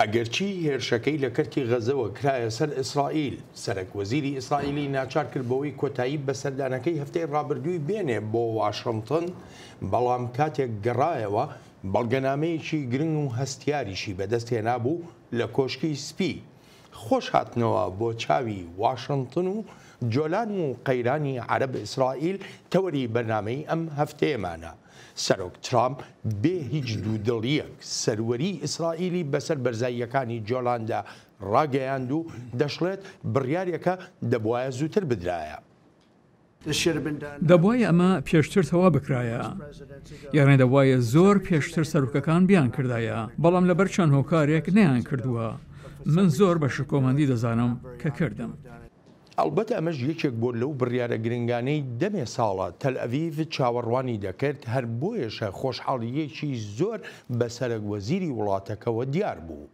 ئەگەرچی هێرشەکەی لە کەرتی غەزەوە کرایە سەر ئیسرائیل، سەرەک وەزیری ئیسرائیلی ناچار کرد بەوەی کۆتایی بە سەردانەکەی هەفتەی ڕابردووی بێنێ بۆ واشنگتن، بەڵام کاتێک گەڕایەوە بەڵگەنامەیەکی گرنگ و هەستیاریشی بەدەستهێنا بوو لە کۆشکی سپی. خۆش هاتنەوە بۆ چاوی واشنگتن و جۆلان و قەیرانی عەرەب ئیسرائیل تەوەری بەرنامەی ئەم هەفتەیەمانە. سەرۆک ترامپ بێ هیچ دوودڵیەک سەروەری ئیسرائیلی بەسەر بەرزاییەکانی جۆلاندا ڕاگەیاند و دەشڵێت بڕیارێکە دەبوایە زووتر بدرایە. دەبوایە ئەمە پێشتر تەوا بکرایە، یاڕێ دەبوایە زۆر پێشتر سەرۆکەکان بیان کردایە، بەڵام لەبەر چەند هۆکارێک نەیان کردووە. من زۆر بە شکۆمەندی دەزانم کە کردم. ئەلبەت ئەمەش یەکێک بۆ لەو بڕیارە گرنگانەی دەمێ ساڵە تەل ئەڤیڤ چاوەڕوانی دەکرد، هەر بۆیەشە خۆشحاڵیەکی زۆر بە سەرۆک وەزیری وڵاتەکەوە دیار بوو.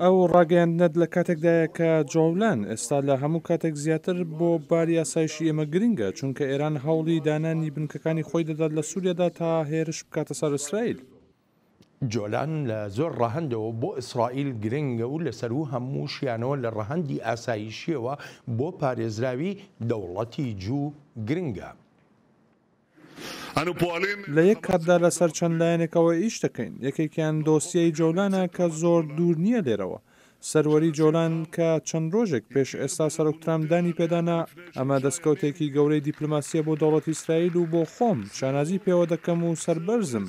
ئەو ڕاگەیاندنەت لە کاتێکدایە کە جۆڵان ئێستا لە هەموو کاتێک زیاتر بۆ باری یاسایشی ئێمە گرنگە، چونکە ئێران هەوڵی دانانی بنکەکانی خۆی دەدات لە سووریادا تا هێرش بکاتە سەر ئیسرائیل. جۆلان لە زۆر ڕەهەندەوە بۆ ئیسرائیل گرنگە و لەسەر و هەموو شیانەوە لە ڕەهەندی ئاسایشیەوە بۆ پارێزراوی دەوڵەتی جوو گرنگە. لە یەک کاتدا لەسەر چەند لایەنێکەوە ئیش دەکەین. یەکێکیان دۆسیەی جۆلانە کە زۆر دوور نییە لێرەوە. سەروەری جۆلان کە چەند ڕۆژێک پێش ئێستا سەرۆک ترامپ دانی پێدانا، ئەمە دەستکەوتێکی گەورەی دیپلۆماسیە بۆ دەوڵەتی ئیسرائیل و بۆ خۆم شانازی پێوە دەکەم و سەربەرزم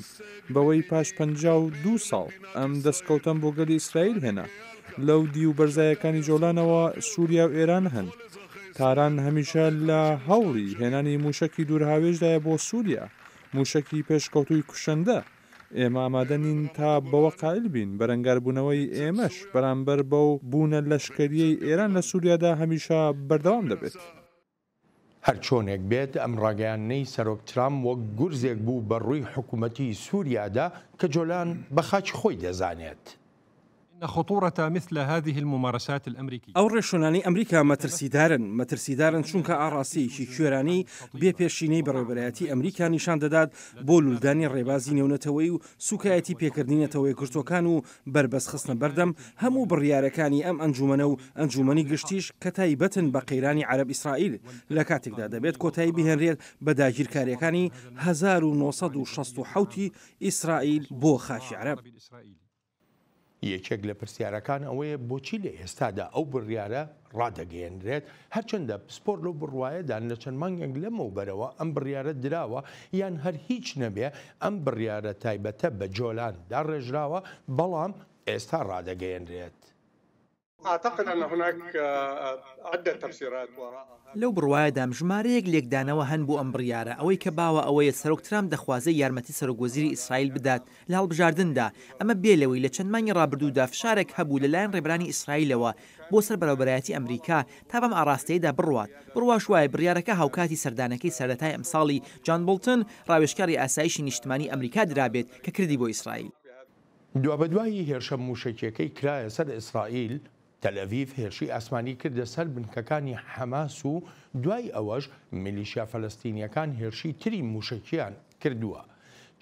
بەوەی پاش 52 ساڵ ئەم دەستکەوتم بۆ گەلی ئیسرائیل هێنا. لەو دی و بەرزایەکانی جۆلانەوە سووریا و ئێران هەن. تاران هەمیشە لە هەوڵی هێنانی موشکی دوورهاوێژدایە بۆ سووریا، موشکی پێشکەوتوی کوشەندە. ئێمە ئامادە نین تا بەوە قایل بین بەرەنگاربوونەوەی ئێمەش بەرامبەر بەو بوونە لەشکریەی ئێران لە سووریادا هەمیشە بەردەوام دەبێت. هەر چۆنێک بێت ئەم ڕاگەیانەی سەرۆک ترامپ وەک گورزێک بوو بە ڕووی حکوومەتی سووریادا کە جۆلان بە خاچ خۆی دەزانێت. خطورة مثل هذه الممارسات الأمريكية ئەو ڕێشۆنانی ئەمریکا مەترسیدارن چونکە ئاڕاستەیەکی کوێرانی بێپێشینەی بەڕێوەبەرایەتی ئەمریکا نیشان دەدات بۆ لولدانی ڕێبازی نێونەتەوەی و سوکایەتی پێکردنینەتەوەی گرتوەکان و بربەس خستنە بەردەم هەموو بڕیارەکانی ئەم ئەنجومەنە و ئەنجومەنی گشتیش کە تایبەتن بە قەیرانی عەرەب ئیسرائیل لە کاتێکدا دەبێت کۆتایی بهێنرێت بە داگیرکاریەکانی 1967 ئیسرائیل بۆ خاکی عەرەب. یەکێک لە پرسیارەکان ئەوەیە بۆچی لە ئێستادا ئەو بڕیارە ڕادەگەیەنرێت، هەرچەندە پسپۆر لەو بڕوایەدان لە چەند مانگێک لەمەوبەرەوە ئەم بڕیارە دراوە یان هەر هیچ نەبێ ئەم بڕیارە تایبەتە بە جۆلان داڕێژراوە، بەڵام ئێستا ڕادەگەیەنرێت. أعتقد أن هناك عدة تفسيرات وراءها. لەو بڕوایەدا ژمارەیەک لێکدانەوە هەن بۆ ئەم بڕیارە، ئەوەی کە باوە ئەوەیە سەرۆک ترامپ دەخوازەی یارمەتی سەرۆکوەزیری ئیسرائیل بدات لە هەڵبژاردندا. ئەمە بێلەوەی لە چەند مانگی ڕابردوودا فشارێک هەبوو لەلایەن ڕێبرانی ئیسرائیلەوە بۆ سەر بەڕێوەبەرایەتی ئەمریکا تا بەم ئاڕاستەیەدا بڕوات. بڕواش وایە بڕیارەکە هاوکاتی سەردانەکەی سەرەتای ئەمساڵی جان بولتن ڕاوێژکاری ئاسایشی نیشتمانی ئەمریکا درابێت کە کردی بۆ ئیسرائیل. دوابەدوایی هێرشە موشکیەکەی کرایە سەر ئیسرائیل، تەل ئەڤیڤ هێرشی ئاسمانی کردە سەر بنکەکانی حەماس و دوای ئەوەش میلیشیا فەلەستینیەکان هێرشی تری موشکیان کردووە.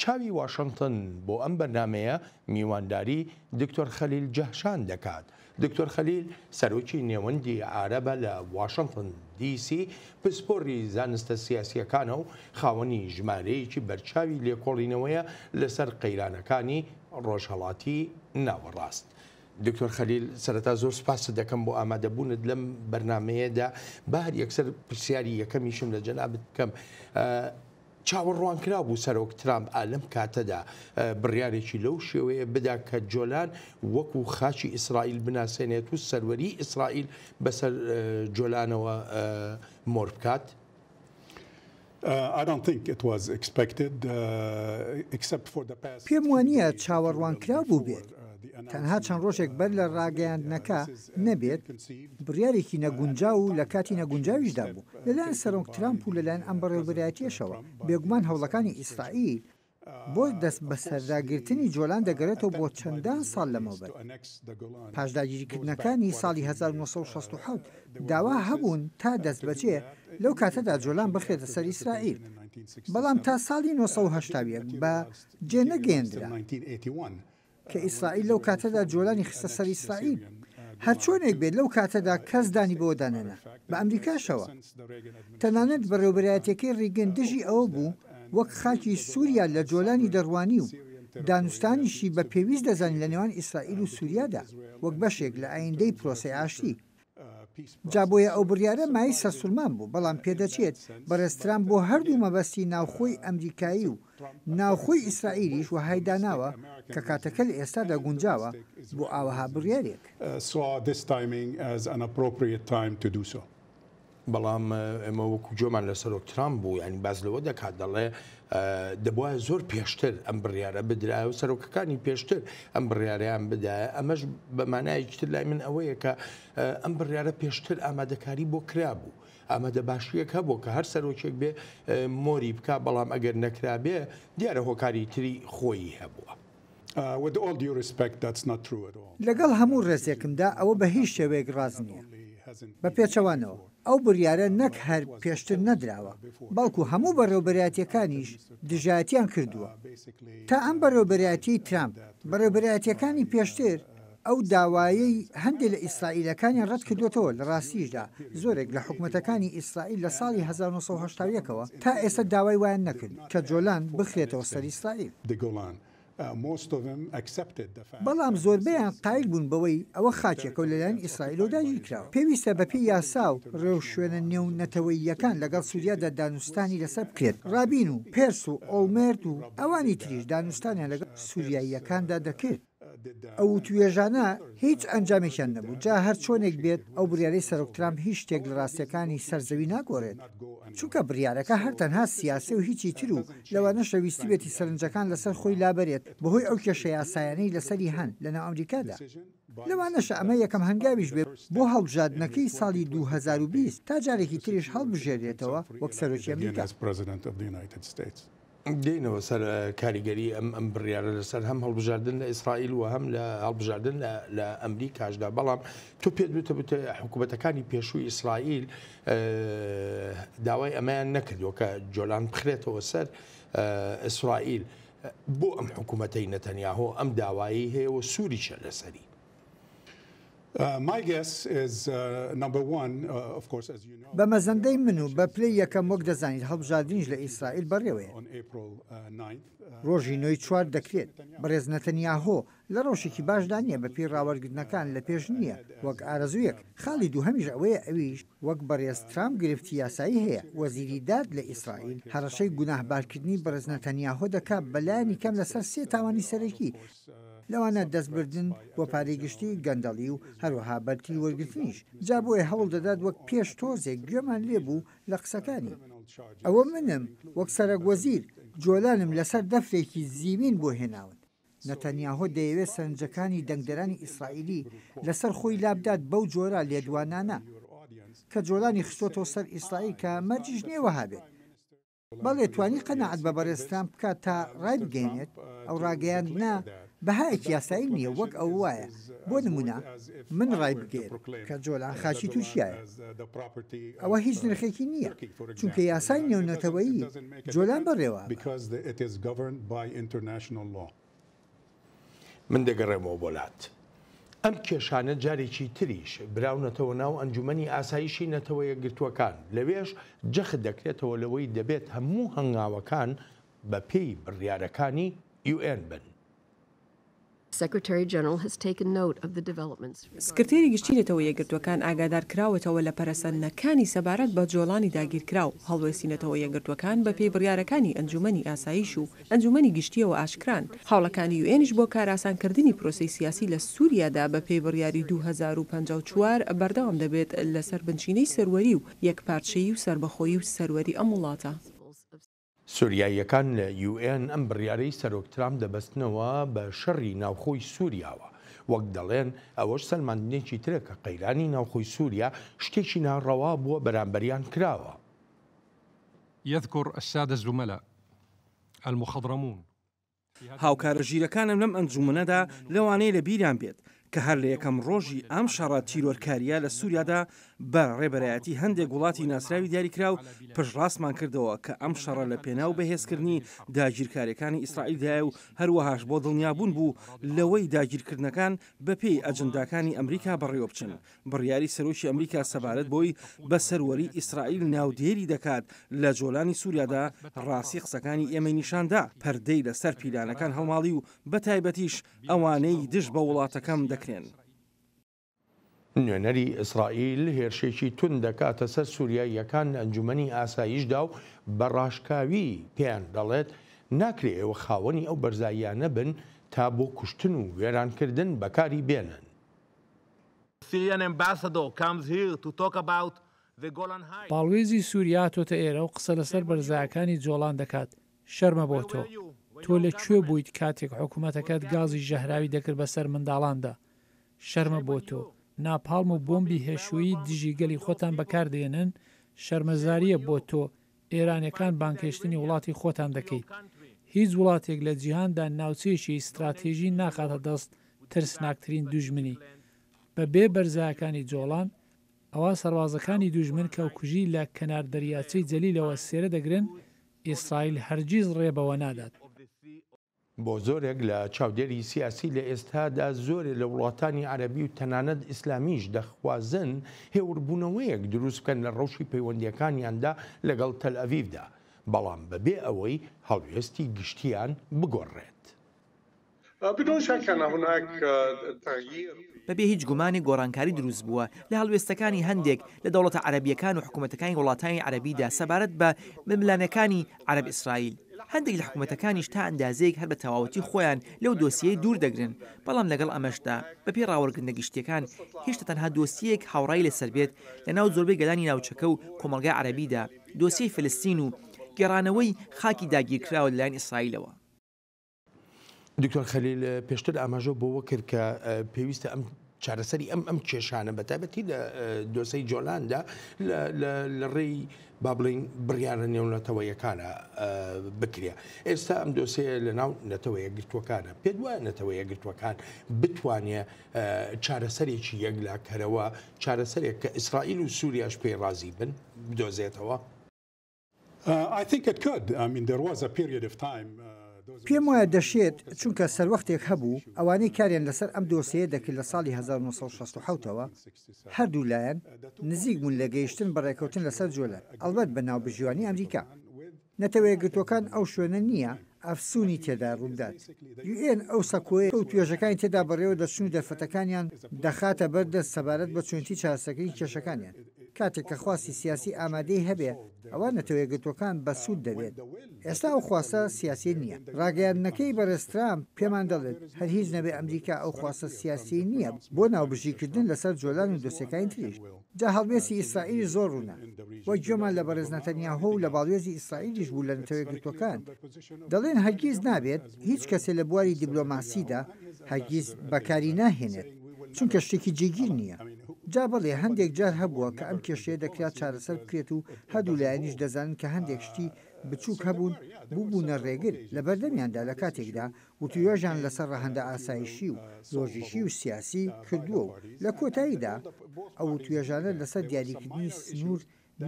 چاوی واشنگتن بۆ ئەم بەرنامەیە میوانداری دکتۆر خەلیل جەهشان دەکات. دکتۆر خەلیل سەرۆکی نێوەندی عارەبە لە واشنگتن دیسی، پسپۆڕی زانستە سیاسیەکانە و خاوەنی ژمارەیەکی بەرچاوی لێکۆڵینەوەیە لەسەر قەیرانەکانی ڕۆژهەڵاتی ناوەڕاست. دکتۆر خەلیل سەرەتا زۆر سپاس دەکەم بۆ ئامادەبوونت لەم بەرنمەیەدا. با هەر یەکسەر پرسیاری یەکەمیشم لە جەنابەت بکەم، چاوەڕوانکرا بوو سەرۆک ترامپ لەم کاتەدا بڕیارێکی لەو شێوەیە بدا کە جۆلان وەکو خاچی ئیسرائیل بناسێنێت و سەروەری ئیسرائیل بەسەر جۆلانەوە مۆر بکات؟ پێم وانییە چاوەڕوانکرا بوو بێت. تەنها چەند ڕۆژێک بەر لە ڕاگەیاندنەکە نەبێت بڕیارێکی نەگونجا و لە کاتی نەگونجاویشدا بوو لەلایەن سەرۆک ترامپ و لەلایەن ئەم بەڕێوەبەرایەتیەشەوە. بێگومان هەوڵەکانی ئیسرائیل بۆ دەست بە سەرداگرتنی جۆلان دەگەرێتەوە بۆ چەندان ساڵ لەمەوبەر. پاشداگیریکردنەکانی ساڵی 1967 داوا هەبوون تا دەست بەجێ لەو کاتەدا جۆلان بخرێتە سەر ئیسرائیل، بەڵام تا ساڵی 1970 بە جێ نەگەیەندرا. کە ئیسرائیل لەو کاتەدا جۆلانی خستە سەر ئیسرائیل. هەر چۆنێک بێت لەو کاتەدا کەس دانی بۆ دانێنە بە ئەمریکاشەوە. تەنانەت بەڕێوەبەرایەتەکەی ڕیگەن دژی ئەوە بوو وەک خاکی سووریا لە جۆلانی دەڕوانی و دانوستانیشی بە پێویست دەزانین لە نێوان ئیسرائیل و سووریادا وەک بەشێک لە ئایندەی پرۆسەی ئاشتی. جابۆیە ئەو بڕیارە مای سەرسوورمان بوو، بەڵام پێدەچێت بەڕێستران بۆ هەردوو مەبەستی ناوخۆی ئەمریکایی و ناوخۆی ئیسرائیلیش و هایداناوە کە کاتەکە لە ئێستادا گونجاوە بۆ ئاوەها بڕیارێک. بەڵام ئێمە وەکو جۆمان لە سەرۆک ترامپ بوو، ینی باز لەوە دەکات دەڵێ دەبواە زۆر پێشتر ئەم بڕیارە بدرایە و سەرۆکەکانی پێشتر ئەم بڕیاریان بدایە. ئەمەش بەمانایەکتر لای من ئەوەیە کە ئەم بڕیارە پێشتر ئامادەکاری بۆ کرابوو، ئامادە باشیەک هەبوو کە هەر سەرۆکێک بێ مۆری بکە، بەڵام ئەگەر نەکرابێ دیارە هۆکاری تری خۆی هەبووە. لەگەڵ هەموو ڕێزێکمدا ئەوە بە هیچ شێوەیەک ڕاز نییە. بە پێچەوانەوە ئەو بڕیارە نەک هەر پێشتر نەدراوە، بەڵکو هەموو بەڕێوەبەرایەتیەکانیش دژایەتیان کردووە. تا ئەم بەڕێوەبەرایەتی ترامپ بەڕێوەبەرایەتیەکانی پێشتر ئەو داوایەی هەندێک لە ئیسرائیلەکانی ڕەت کردوێتەوە لە ڕاستیشدا زۆرێک لە حکوومەتەکانی ئیسرائیل لە ساڵی 1970ەوە تا ئێستا داوای وایان نەکرد کە جۆلان بخرێتەوە سەر ئیسرائیل. بەڵام زۆربیان قایل بوون بەوەی ئەوە خاچێکە و لەلایەن ئیسرائیلەوە داگیرکراوە. پێویستە بەپێی یاسا و ڕێو شوێنە نێونەتەوەییەکان لەگەڵ سووریادا دانوستانی لەسەر بکرێت. ڕابین و پێرس و ئۆڵمێرد و ئەوانی تریش دانوستانیان لەگەڵ سووریاییەکاندا دەکرد. ئەو توێژانە هیچ ئەنجامێکیان نەبوو. جا هەر چۆنێک بێت ئەو بڕیارەی سەرۆک ترامپ هیچ شتێک لە ڕاستیەکانی سەرزەوی ناگۆڕێت، چونکە بڕیارەکە هەر تەنها سیاسی و هیچی تر و لەوانە شەویستی بێتی سەرنجەکان لەسەر خۆی لابەرێت بەهۆی ئەو کێشە یاسایانەی لەسەری هەن لە ناو ئەمریکادا. لەوانەشە ئەمە یەکەم هەنگاویش بێت بۆ هەڵبژاردنەکەی ساڵی 2020 تا جارێکی تریش هەڵبژێرێتەوە وەک سەرۆکی ئەمریکا. دێنەوە سەر کاریگەری ئەم بڕیارە لەسەر هەم هەڵبژاردن لە ئیسرائیل و هەم لە هەڵبژاردن لە ئەمریکاشدا. بەڵام تۆ پێت بتە حکوومەتەکانی پێشووی ئیسرائیل داوای ئەمەیان نەکردووە کە جۆلان بخرێتەوە سەر ئیسرائیل. بۆ ئەم حکوومەتەی نەتەنیاهۆ ئەم داوایی هەیە و سووریشە لەسەری. بە مەزەندەی من و بە پلەی یەکەم وەک دەزانیت هەڵبژاردنیش لە ئیسرائیل بەڕێوەیە. ڕۆژی 9 دەکرێت. بەڕێز نەتەنیاهۆ لە ڕۆژێکی باشدا نییە بە پێی ڕاوەرگرتنەکان لە پێش نییە وەک ئارەزوویەک. خاڵی دووهەمیش ئەوەیە ئەویش وەک بەڕێز ترامپ گرفتی یاسایی هەیە. وەزیری داد لە ئیسرائیل هەڕەشەی گوناهبارکردنی بەڕێز نەتەنیاهۆ دەکات بەلایانی کەم لەسەر 3 تاوانی سەرەکی، لەوانە دەستبردن بۆ پارەی گشتی گەندەڵی و هەروەها بەرتی وەرگرتنیش. جا بۆیە هەوڵ دەدات وەک پێش تۆزێک گوێمان لێبوو لە قسەکانی. ئەوە منم وەک سەرۆکوەزیر جۆلانم لەسەر دەفرێکی زیوین بۆ هێناون. نەتەنیاهۆ دەیەوێت سەرنجەکانی دەنگدەرانی ئیسرائیلی لەسەر خۆی لابدات بەو جۆرە لێدوانانە کە جۆلانی خستۆتەوە سەر ئیسرائیل کە مەرجیش نێوەها بێت. بەڵێ توانی قەنەعەت بە بەڕێستان بکات تا ڕای بگەینێت ئەو ڕاگەیاندنا بەهایەکی یاسایی نییە وەک ئەو وایە. بۆ نمونە من ڕای بگێت کە جۆلان خاچی تووشیایە، ئەوە هیچ نرخێکی نییە چونکە یاسای نێونەتەوەیی جۆلان بەڕێوە. من دەگەڕێمەوە بۆلات. ئەم کێشانە جارێکی تریش براونەتەوە ناو ئەنجومەنی ئاسایشی نەتەوە یەکگرتووەکان. لەوێش جەخت دەکرێتەوە لەوەی دەبێت هەموو هەنگاوەکان بە پێی بڕیارەکانی UN بن. سکرتێری گشتی نەتەوە یەکگرتوەکان ئاگادار کراوەتەوە لە پەرەسەندنەکانی سەبارەت بە جۆڵانی داگیرکراو هەڵوێستینەتەوە یەکگرتوەکان بە پێی بڕیارەکانی ئەنجومەنی ئاسایش و ئەنجومەنی گشتیەوە ئاشکران. هاوڵەکانی UNش بۆ کاراسانکردنی پرۆسەی سیاسی لە سووریادا بە پێی بڕیاری 2054 بەردەوام دەبێت لەسەر بنچینەی سەروەری و یەکپارچەیی و سربەخۆیی و سەروەری ئەم وڵاتە. سووریاییەکان لە UN ئەم بڕیارەی سەرۆک ترامپ دەبەستنەوە بە شەڕی ناوخۆی سووریاوە. وەک دەڵێن ئەوەش سەلماندنێکی ترە کە قەیرانی ناوخۆی سووریا شتێکی ناڕەوا بووە بەرامبەریان کراوە. يذكر السادة الزملاء المخضرمون هاوکارە ژیرەکانم لەم ئەنجومەنەدا لەوانەیە لە بیریان بێت کە هەر لە یەکەم ڕۆژی ئەم شەڕە تیرۆرکاریە لە سووریادا بە ڕێبەرایەتی هەندێک وڵاتی ناسراوی دیاریکراو پشتڕاستمان کردەوە کە ئەم شەڕە لە پێناو بەهێزکردنی داگیرکاریەکانی ئیسرائیلدایە و هەروەهاش بۆ دڵنیابوون بوو لەوەی داگیرکردنەکان بەپێی ئەجەنداکانی ئەمریکا بەڕێوە بچن. بڕیاری سەرۆکی ئەمریکا سەبارەت بۆی بە سەروەری ئیسرائیل ناودێری دەکات لە جۆلانی سووریادا ڕاستی قسەکانی ئێمەی نیشاندا پەردەی لەسەر پیلانەکان هەڵماڵی و بە تایبەتیش ئەوانەی دژ بە وڵاتەکەم دەکرێن. نوێنەری ئیسرائیل هێرشێکی تون دەکاتە سەر سووریاییەکان ئەنجومەنی ئاساییشدا و بە ڕاشکاوی پێیان دەڵێت ناکرێ ئێوە خاوەنی ئەو بەرزاییانە بن تا بۆ کوشتن و وێرانکردن بەکاری بێنن. باڵوێزی سووریا تۆتە ئێرە و قسە لەسەر بەرزایەکانی جۆڵان دەکات. شەرمە بۆ تۆ لە کوێ بوویت کاتێک حکوومەتەکەت گازی ژەهراوی دەکرد بەسەر منداڵاندا. شەرمە بۆ تۆ ناپالم و بۆمبی هێشویی دژی گەلی خۆتان بەکاردێنن. شەرمەزاریە بۆ تۆ ئێرانیەکان بانکێشتنی وڵاتی خۆتان دەکەیت. هیچ وڵاتێک لە جیهاندا ناوچەیەکی استراتێژی ناخاتە دەست ترسناکترین دوژمنی. بە بێ بەرزایەکانی جۆڵان ئەوە سەربازەکانی دوژمن کە کوژی لە کەنار دەریاچەی جەلیلەوە سێرە دەگرن ئیسرائیل هەرگیز ڕێبەوە نادات. بۆ زۆرێک لە چاودێری سیاسی لە ئێستادا زۆرێک لە وڵاتانی عەرەبی و تەنانەت ئیسلامیش دەخوازن هێوربوونەوەیەک دروست بکەن لە ڕەوشی پەیوەندیەکانیاندا لەگەڵ تەل ئەڤیڤدا، بەڵام بەبێ ئەوەی هەڵوێستی گشتیان بگۆڕێت. بەبێ هیچ گومانی گۆڕانکاری دروست بووە لە هەڵوێستەکانی هەندێک لە دەوڵەتە عەرەبیەکان و حکوومەتەکانی وڵاتانی عەرەبیدا سەبارەت بە مەملانەکانی عەرەب ئیسرائیل. هەندێک لە حکوومەتەکانیش تا ئەندازەیەک هەر بە تەواوەتی خۆیان لەو دۆسیەی دوور دەگرن، بەڵام لەگەڵ ئەمەشدا بەپێ ڕاوەرگرتنە گشتیەکان هێشتا تەنها دۆسیەک هاوڕای لەسەر بێت لە ناو زۆربەی گەلانی ناوچەکە و کۆمەڵگای عەرەبیدا، دۆسیەی فلستین و گێڕانەوەی خاکی داگیرکراوە لەلایەن ئیسرائیلەوە. دکتۆر خەلیل پێشتر ئاماژە بۆوە کرد کە پێویستە ئەم چارەسەری ئەم کێشانە بەتابەتی لە دۆسەی جۆلاندا لە ڕێی با بڵین بڕیارە نێونەتەوەیەکانە بکرێ. ئێستا ئەم دۆسەیە لە ناو نەتەوە یەکگرتووەکانە پێت وایە نەتەوە یەکگرتووەکان بتوانێت چارەسەرێکی یەکلاکەرەوە چارەسەرێک کە ئیسرائیل و سووریاش پێی ڕازی بن بدۆزێتەوە؟ پێم وایە دەشێت چونکە سەروەختێک هەبوو ئەوانەی کاریان لەسەر ئەم دۆسەیە دەکرد لە ساڵی 1960ەوە هەردوو لایەن نزیک بوون لە گەیشتن بەڕێکەوتن لەسەر جۆلان، ئەلبەت بە ناوبژیوانی ئەمریکا. نەتەوە یەکگرتووەکان ئەو شوێنە نییە ئەفسوونی تێدا ڕوودات. UN ئەو سەکۆیە و توێژەکانی تێدا بەڕێوە دەچون و دەرفەتەکانیان دەخاتە بەردەست سەبارەت بە چۆنتی چارەسەرکردنی کێشەکانیان. کاتێک کە خواستی سیاسی ئامادەی هەبێ ئەوە نەتەوە یەکگرتووەکان بە سوود دەبێت. ئێستا ئەو خواستە سیاسی نییە. ڕاگەیاندنەکەی بەرزترام پێمان دەڵێت هەر هیچ نەبێ ئەمریکا ئەو خواستە سیاسی نییە بۆ ناوبژیکردن لەسەر جۆلان و دۆسیەکانی تریش. جا هەڵوێستی ئیسرائیل زۆر ڕوونە وەک گوێمان لە بەرز نەتەنیاهۆ و لە باڵێزی ئیسرائیلیش بوو لە نەتەوە یەکگرتووەکان. دەڵێن هەرگیز نابێت هیچ کەسێ لە بواری دیبلۆماسیدا هەرگیز بەکاری ناهێنێت چونکە شتێکی جێگیر نییە. جا بەڵێ هەندێک جار هەبووە کە ئەم کێشەیە دەکرات چارەسەر بکرێت و هەردوو لایەنیش دەزانن کە هەندێک شتی بچووک هەبوون بووبوونە ڕێگر لە بەردەمیاندا لە کاتێکدا وتوێژیان لەسەر ڕەهەندە ئاسایشی و لۆژیکی و سیاسی کردووە و لە کۆتاییدا ئەو توێژانە لەسەر دیاریکردنی سنوور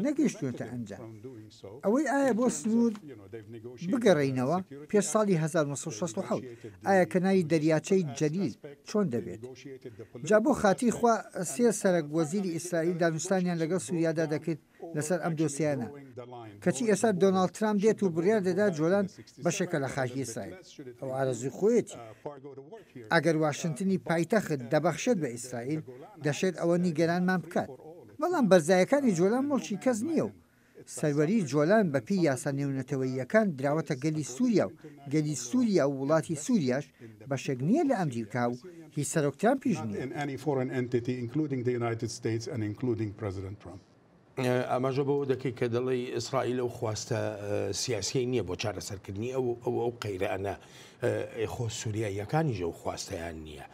نەگەیشتوونەتە ئەنجام. ئەوەی ئایا بۆ سنوور بگەڕێینەوە پێش ساڵی 1960 ئایا کەناری دەریاچەی جەلیل چۆن دەبێت؟ جا بۆ خاتی خوا سێ سەرک وەزیری ئیسرائیل دانوستانیان لەگەڵ سووریادا دەکرد لەسەر ئەم دۆسیانە کەچی ئێستا دۆناڵد ترامپ دێت و بڕیار دەدا جۆلان بەشێکە لە خاکی ئیسرائیل. ئەو ئارەزوی خۆیەتی ئەگەر واشنگتنی پایتەخت دەبەخشێت بە ئیسرائیل دەشێت ئەوە نیگەرانمان بکات. بەڵام بەرزایەکانی جۆلان مڵکی کەس نییە و سەروەری جۆلان بەپی یاسا نێونەتەوەییەکان دراوەتە گەلی سووریا و گەلی سووریا و وڵاتی سووریاش بەشێک نییە لە ئەمریکا و هیچ سەرۆکتران پیش نییە. ئاماژە بەوە دەکەی کە دەڵی ئیسرائیل و خواستە سیاسی نییە بۆ چارەسەرکردنی ئەو قەیرانە خۆ سووریاییەکانیش ئەو خواستەیان نییە.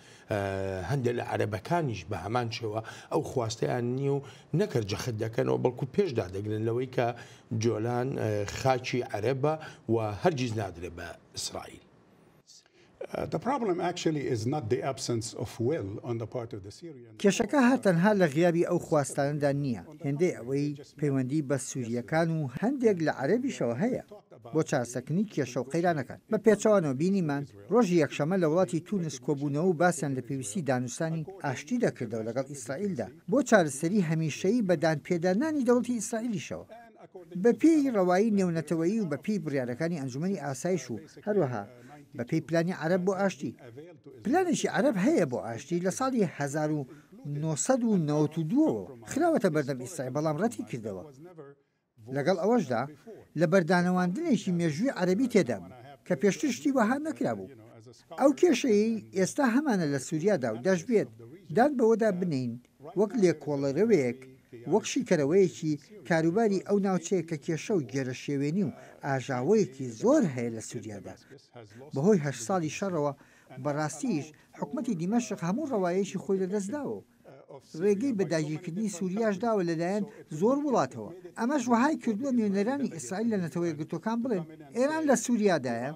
هەندێک لە عەرەبەکانیش بە هەمان شێوە ئەو خواستەیان نییە و نەکرد جەخت دەکەنەوە بەڵکو پێشدا دەگرن لەوەی کە جۆلان خاکی عەرەبە و هەرگیز نادرێت بە ئیسرائیل. کێشەکە هەرتەنها لە غیابی ئەو خواستانەدا نییە، هێندەی ئەوەی پەیوەندی بە سووریەکان و هەندێک لە عەرەبیشەوە هەیە بۆ چارەسەرکردنی کێشە و قەیرانەکان. بە پێچەوانەوە بینیمان ڕۆژی یەکشەمە لە وڵاتی تونس کۆبوونەوە و باسییان لە پێویستی دانوستانی ئاشتی دەکردەوە لەگەڵ ئیسرائیلدا بۆ چارەسەری هەمیشەیی بەدان پێدانانی دەوڵەتی ئیسرائیلیشەوە. بەپێی ڕەوایی نێونەتەوەیی و بەپێی بڕیارەکانی ئەنجومەنی ئاسایش و هەروەها بەپێی پلانی عەرەب بۆ ئاشتی. پلانێکی عەرەب هەیە بۆ ئاشتی لە ساڵی 1992 خراوەتە بەردەم ئیسرائیل، بەڵام ڕەتی کردەوە. لەگەڵ ئەوەشدا لە بەردانەواندنێکی مێژووی عەرەبی تێدا بوو کە پێشتر شتی وەها نەکرابوو. ئەو کێشەی ئێستا هەمانە لە سووریادا و دەشبێت داد بەوەدا بنین وەک لێکۆڵەرەوەیەک، وەک شیکەرەوەیەکی کاروباری ئەو ناوچەیە کە کێشە و گێرە شێوێنی و ئاژاوەیەکی زۆر هەیە لە سووریادا. بەهۆی 8 ساڵی شەڕەوە بەڕاستیش حکومەتی دیمەشق هەموو ڕەوایەکی خۆی لەدەستداوە. ڕێگەی بە داگیرکردنی سووریاش داوە لەلایەن زۆر وڵاتەوە. ئەمەش وەهای کردووە میێنەرانی ئیسرائیل لە نەتەوە یەکگرتوەکان بڵێن ئێران لە سووریادایە،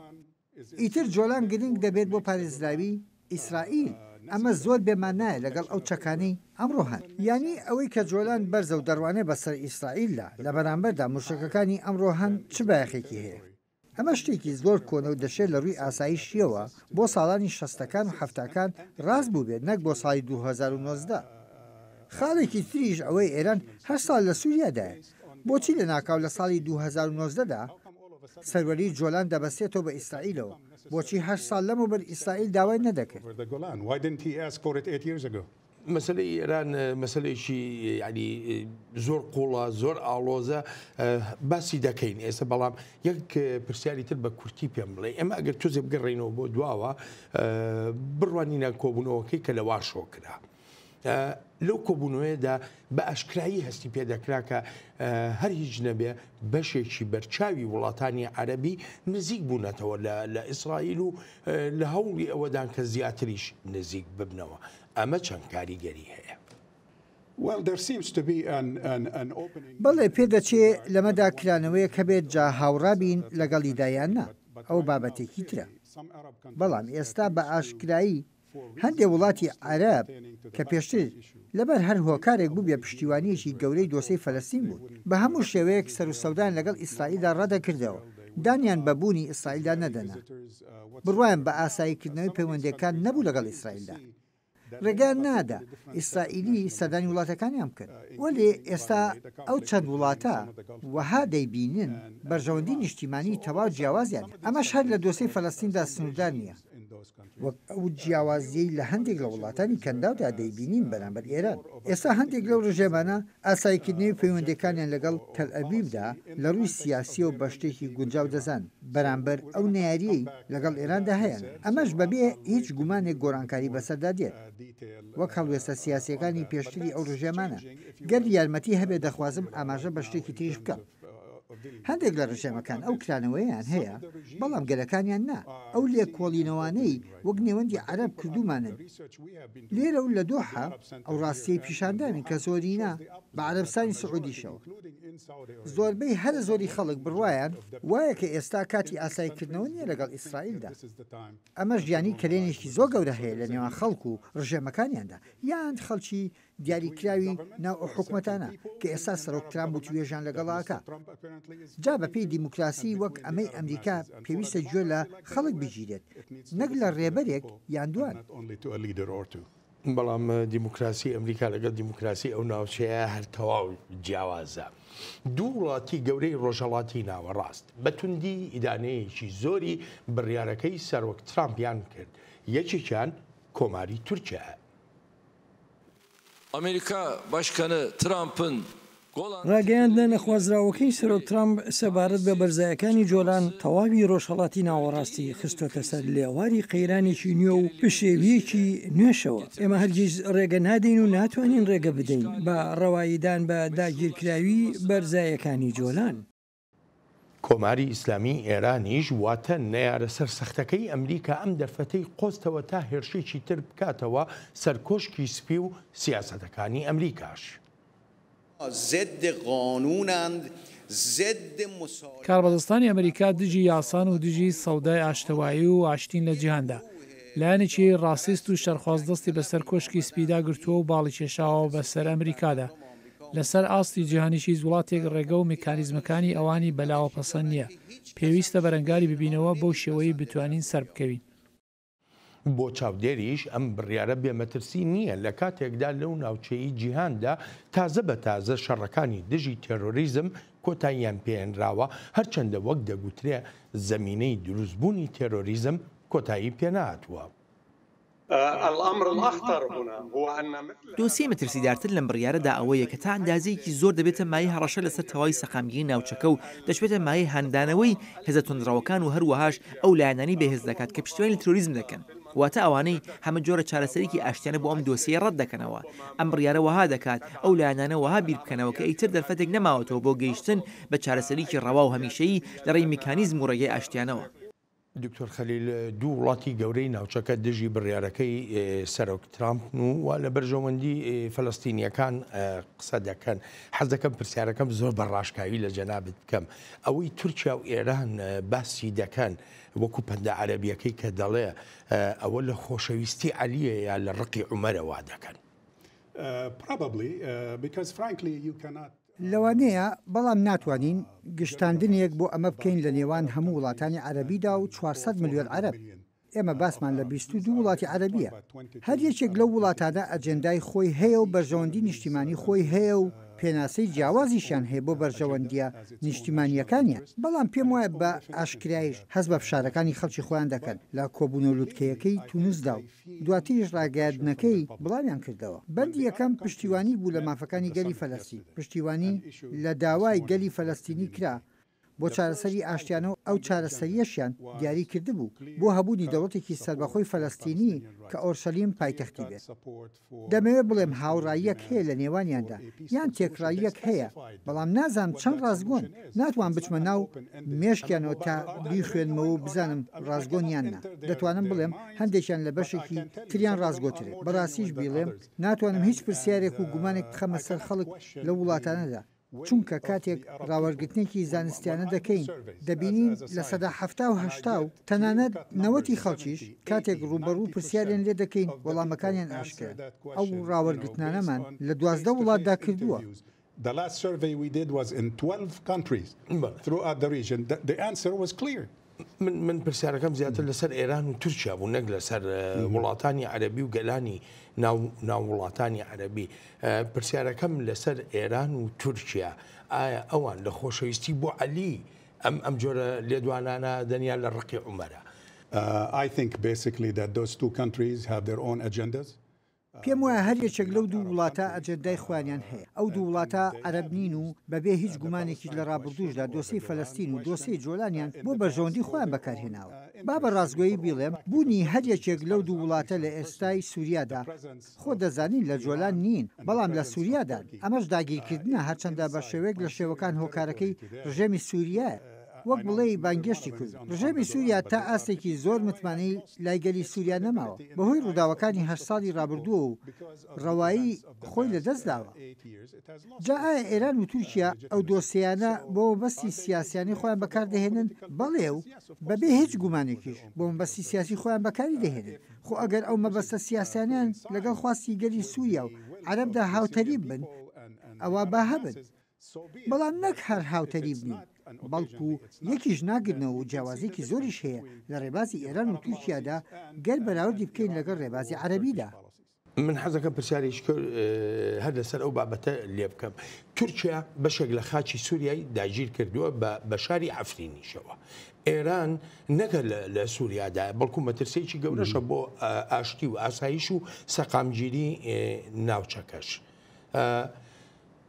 ئیتر جۆلان گرنگ دەبێت بۆ پارێزراوی ئیسرائیل. ئەمە زۆر بێمانایە لەگەڵ ئەو چەکانەی ئەمڕۆ هەن، یانی ئەوەی کە جۆلان بەرزە و دەڕوانێ بەسەر ئیسرائیلدا لە بەرامبەردا موشکەکانی ئەمڕۆ هەن چ بایەخێکی هەیە. ئەمە شتێکی زۆر کۆنە و دەشێت لە ڕووی ئاسایشیەوە بۆ ساڵانی 60ەکان و 70ەکان ڕاست بوو بێت، نەک بۆ ساڵی 2019. خاڵێکی تریش ئەوەی ئێران 8 ساڵ لە سووریادایە. بۆچی لە ناکاو لە ساڵی 2019دا سەروەری جۆلان دەبەستێتەوە بە ئیسرائیلەوە؟ بۆچی 8 ساڵ لەمەوبەر ئیسرائیل داوای نەدەکرد؟ مەسلەی ئێران مەسلەیەکی ینی زۆر قوڵە، زۆر ئاڵۆزە باسی دەکەین ئێستا، بەڵام یەک پرسیاری تر بە کورتی پێم بڵێ ئێمە ئەگەر تۆزێ بگەڕێنەوە بۆ دواوە بڕوانینە کۆبوونەوەکەی کە لە واشۆ کرا. لەو کۆبوونەوەیەدا بە ئاشکرایی هەستی پێدەکرا کە هەر هیچ نەبێ بەشێکی بەرچاوی وڵاتانی عەرەبی نزیک بوونەتەوە لە ئیسرائیل و لە هەوڵی ئەوەدان کە زیاتریش نزیک ببنەوە. ئەمە چەند کاریگەری هەیە؟ بەڵێ پێدەچێ لەمەدا کرانەوەیە کە بێت جا هاوڕابین لەگەڵی دایاننا، ئەو بابەتێکی ترە. بەڵام ئێستا بە ئاشکرایی هەندێک وڵاتی عەرەب کە پێشتر لەبەر هەر هۆکارێک بوو بێ پشتیوانیەکی گەورەی دۆسەی فەلەستین بوون، بە هەموو شێوەیەک سەر و سەودان لەگەڵ ئیسرائیلدا ڕەدەکردەوە، دانیان بەبوونی ئیسرائیلدا نەدەنا، بڕوایان بە ئاساییکردنەوەی پەیوەندیەکان نەبوو لەگەڵ ئیسرائیلدا. ڕێگان نادا ئیسرائیلی سەردانی وڵاتەکانیان بکەن. وەلێ ئێستا ئەو چەند وڵاتە وەها دەیبینن بەرژەوەندی نیشتیمانی تەواو جیاوازیان، ئەمەش هەر لە دۆسەی فەلەستیندا سنوردار نییە، وەک ئەو جیاوازیەی لە هەندێک لە وڵاتانی کەنداودا دەیبینین بەرامبەر ئێران. ئێستا هەندێک لەو ڕژێمانە ئاساییکردنەوەی پەیوەندیەکانیان لەگەڵ تەلئەڤیڤدا لە ڕووی سیاسیە و بە شتێکی گونجاو دەزان بەرامبەر ئەو نەیاریەی لەگەڵ ئێراندا هەیە. ئەمەش بەبێ هیچ گومانێک گۆڕانکاری بەسەردا دێت، وەک هەڵوێستە سیاسیەکانی پێشتری ئەو ڕژێمانە. گەر یارمەتی هەبێ دەخوازم ئاماژە بە شتێکی تریش بکەم. هەندێک لە ڕژێمەکان ئەو کرانەوەیان هەیە، بەڵام گەلەکانیان نا. ئەو لێکۆڵینەوانەی وەک نێوەندی عەرەب کردومانن لێرە و لە دۆحە ئەو ڕاستیەی پیشاندانی کە زۆرینە بە عەرەبستانی سعودیشەوە. زۆربەی هەر زۆری خەڵک بڕوایان وایە کە ئێستا کاتی ئاساییکردنەوە نییە لەگەڵ ئیسرائیلدا. ئەمە ژیانی کلێنێکی زۆر گەورە هەیە لە نێوان خەڵکو و ڕژێمەکانیاندا، یان خەڵکی دیاریکراوی ناو ئەو حکومەتانە کە ئێستا سەرۆکتران بوو توێژان لەگەڵاکە. جا بەپێی دیموکراسی وەک ئەمەی ئەمریکا پێویستە گوێ لە خەڵک بگیرێت، نەک لە ڕێبەرێک یان دوان. بەڵام دیموکراسی ئەمریکا لەگەڵ دیموکراسی ئەو ناوچەیە هەر تەواو جیاوازە. دوو وڵاتی گەورەی ڕۆژهەڵاتی ناوەڕاست بە توندی ئیدانەیەکی زۆری بڕیارەکەی سەرۆک ترامپیان کرد، یەکێکیان کۆماری تورکیا. ئەمریکا باشکەنە ترامپن ڕاگەیاندە نەخوازراوەکەی سەرۆک ترامپ سەبارەت بە بەرزایەکانی جۆلان تەواوی ڕۆژهەڵاتی ناوەڕاستی خستۆتە سەر لێواری قەیرانێکی نوێ و پشێویەکی نوێشەوە. ئێمە هەرگیز ڕێگە نادەین و ناتوانین ڕێگە بدەین بە ڕەواییدان بە داگیرکراوی بەرزایەکانی جۆلان. کۆماری ئیسلامی ئێرانیش واتە نەیارە سەرسەختەکەی ئەمریکا ئەم دەرفەتەی قۆستەوە تا هێرشێکی تر بکاتەوە سەر کۆشکی سپی و سیاسەتەکانی ئەمریکاش. کاربەدەستانی ئەمریکا دژی یاسان و دژی سەودای ئاشتەوایی و ئاشتین لە جیهاندا لایەنێکی ڕاستیست و شەرخوازدەستی بەسەر کۆشکی سپیدا گرتووە و باڵی کێشاوە بەسەر ئەمریکادا لەسەر ئاستی جیهانیشی وڵاتێک ڕێگە و میکانیزمەکانی ئەوانی بەلاوەپەسەند نییە پێویستە بەرەنگاری ببینەوە بەو شێوەیە بتوانین سەر بکەوین. بۆ چاودێریش ئەم بڕیارە بێمەترسی نییە لە کاتێکدا لەو ناوچەی جیهاندا تازە بە تازە شەڕەکانی دژی تێرۆریزم کۆتاییان پێێنراوە هەرچەندە وەک دەگوترێ زەمینەی دروستبوونی تێرۆریزم کۆتایی پێنهاتووە. دۆسیە مەترسیدارتر لەم بڕیارەدا ئەوەیە کە تا ئەندازەیەکی زۆر دەبێتە مای هەڕەشە لەسەر تەواوی سەقامگیری ناوچەکە و دەچبێتە مای هەندانەوەی هێزە تۆندڕەوەکان و هەروەهاش ئەو لایەنانی بەهێز دەکات کە پشتیوانی لە تۆریزم دەکەن. واتە ئەوانەی هەمە جۆرە چارەسەرێکی ئاشتیانە بۆ ئەم دۆسیە ڕەت دەکەنەوە. ئەم بڕیارە وەها دەکات ئەو لایەنانە وەها بیر بکەنەوە کە ئیتر دەرفەتێک نەماوەتەوە بۆ گەیشتن بە چارەسەرێکی ڕەوا و هەمیشەیی لە ڕێی میکانیزم و ڕێگەی ئاشتیانەوە. دکتۆر خەلیل دوو وڵاتی گەورەی ناوچەکە دژی بڕیارەکەی سەرۆک ترامپن و لە بەرژەوەندی فەلەستینیەکان قسە دەکەن. حەز دەکەم پرسیارەکەم زۆر بەڕاشکاوی لە جەنابەت بکەم. ئەوەی تورکیا و ئێران باسی دەکەن وەکو پەندە عەرەبیەکەی کە دەڵێ ئەوە لە خۆشەویستی عەلیە یا لە ڕقی عومەرەوە دەکەن. لەوانەیە بەڵام ناتوانین گشتاندنێک بۆ ئەمە بکەین لە نێوان هەموو وڵاتانی عەرەبیدا و 400 ملیۆن عەرەب. ئێمە باسمان لە 22 وڵاتی عەرەبیە. هەر یەکێک لەو وڵاتانە ئەجێندای خۆی هەیە و بەرژەوەندی نیشتیمانی خۆی هەیە و پێناسەی جیاوازیشان هەیە بۆ بەرژەوەندیە نیشتیمانیەکانیان. بەڵام پێم وایە بە ئاشکرایش هەست بە فشارەکانی خەڵکی خۆیان دەکەن لە کۆبوونە لوتکەیەکەی تونوسدا و دواتریش ڕاگەیاندنەکەی بڵاویان کردەوە. بەندی یەکەم پشتیوانی بوو لە مافەکانی گەلی فەلەستین. پشتیوانی لە داوای گەلی فەلەستینی کرا بۆ چارەسەری ئاشتیانە و ئەو چارەسەریەشیان دیاری کردبوو بۆ هەبوونی دەوڵەتێکی سەربەخۆی فەلەستینی کە ئۆرشەلیم پایتەختی بێت. دەمەوێت بڵێم هاوڕاییەک هەیە لە نێوانیاندا یان تێکڕاییەک هەیە، بەڵام نازانم چەند ڕازگۆن ناتوان بچمە ناو مێشکیانەوە تا بیخوێنمەوە و بزانم ڕازگۆنیاننا. دەتوانم بڵێم هەندێکیان لە بەشێکی تریان ڕازگۆترێت. بەڕاستیش بیڵێم ناتوانم هیچ پرسیارێک و گومانێک بخەمە سەر خەڵک لە وڵاتانەدا. چونکە کاتێک ڕاوەرگرتنێکی زانستیانە دەکەین دەبینین لە سەدا هەفتا و هەشتا و تەنانەت نەوەتی خەڵکیش کاتێک ڕوبەڕوو پرسیاریان لێ دەکەین وەڵامەکانیان ئاشکرا. ئەو ڕاوەرگرتنانەمان لە 12 وڵاتدا کردووە. The last survey we did was in 12 countries throughout the region. The answer was clear. من پرسیارەکەم زیاتر لەسەر ئێران و تورکیا بوو نەک لەسەر وڵاتانی عەرەبی و گەلانی ناو وڵاتانی عەرەبی. پرسیارەکەم لەسەر ئێران و تورکیا ئایا ئەوان لە خۆشەویستی بۆ عەلی ئەم جۆرە لێدوانانە دەنیا لە ڕقی عومەرە؟ I think basically that those two countries have their own agendas. پێم وایە هەر یەکێک لەو دوو وڵاتە ئەجەندای خوانیان هەیە. ئەو دوو وڵاتە عەرەب نین و بەبێ هیچ گومانێکی لە ڕابردووشدا دۆسەی فەلەستین و دۆسەی جۆلانیان بۆ بەرژەوەندی خۆیان بەکارهێناوە. با بە ڕازگۆیی بیڵێم بوونی هەر یەکێک لەو دوو وڵاتە لە ئێستای سووریادا خۆ دەزانین لە جۆلان نین، بەڵام لە سووریادان. ئەمەش داگیرکردنە هەرچەندە بە شێوەیەک لە شێوەکان هۆکارەکەی ڕژێمی سووریایە. وەک بڵێ بانگشتی کرد ڕژێمی سووریا تا ئاستێکی زۆر متمانەی لایگەلی سووریا نەماوە بەهۆی ڕووداوەکانی 8 ساڵی ڕابردووە و ڕەوایی خۆی لەدەستداوە. جا ئایا ئێران و تورکیا ئەو دۆسیانە بۆ مەبەستی سیاسیانی خۆیان بەکاردەهێنن؟ بەڵێ و بەبێ هیچ گومانێکیش بۆ مەبەستی سیاسی خۆیان بەکاری دەهێنن. خۆ ئەگەر ئەو مەبەستە سیاسیانیان لەگەڵ خواستی گەلی سووریا و عەرەبدا هاوتەریب بن ئەوە با هەبن، بەڵام نەک هەر هاوتەریب بن، بەڵکو یەکیش ناگرنەوە و جیاوازێکی زۆریش هەیە لە ڕێبازی ئێران و تورکیادا گەر بەراوردی بکەین لەگەڵ ڕێبازی عەرەبیدا. من حەزەکەم پرسیاریش هەر لەسەر ئەو بابەتە لێ بکەم. تورکیا بەشێک لە خاچی سووریای داگیر کردووە بە شاری ئەفرینیشەوە. ئێران نەکە لە سووریادا بەڵکو مەترسێکی گەورەشە بۆ ئاشتی و ئاسایش و سەقامگیری ناوچەکەش.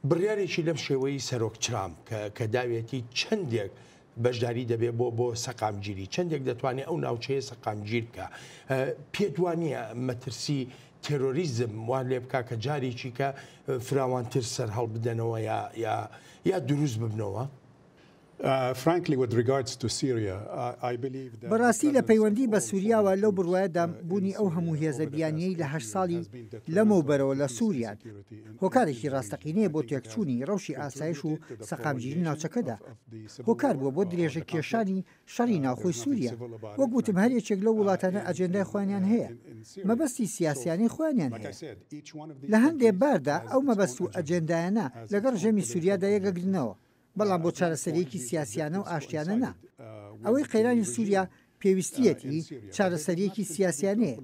بڕیارێکی لەم شێوەی سەرۆک ترامپ کە داوێتی چەندێک بەشداری دەبێت بۆ سەقامگیری چەندێک دەتوانێت ئەو ناوچەیە سەقامگیر بکە. پێدوانیە مەترسی تێرۆریزم وان لێ بکە کە جارێکی کە فراوانتر سەر هەڵ بدەنەوە یا دروست ببنەوە؟ بەڕاستی لە پەیوەندی بە سووریاوە لەو بڕواایەدا بوونی ئەو هەموو هێزە بیانیەی لە 8 ساڵی لەمەوبەرەوە لە سووریان هۆکارێکی ڕاستەقینەیە بۆ تێکچوونی ڕەوشی ئاسایش و سەقامگیری ناوچەکەدا هۆکار بووە بۆ درێژە کێشانی شەڕی ناوخۆی سووریا وەک گوتم هەر یەکێک لەو وڵاتانە ئەجێندای خۆیان هەیە مەبەستی سیاسیانی خۆیان هەیە لە هەندێک باردا ئەو مەبەست و ئەجێندایانە لەگەڵ ژەمی سووریادا یەکەگرنەوە بەڵام بۆ چارەسەرێکی سیاسیانە و ئاشتیانە نا ئەوەی قەیرانی سووریا پێویستیەتی چارەسەریەکی سیاسیانەیە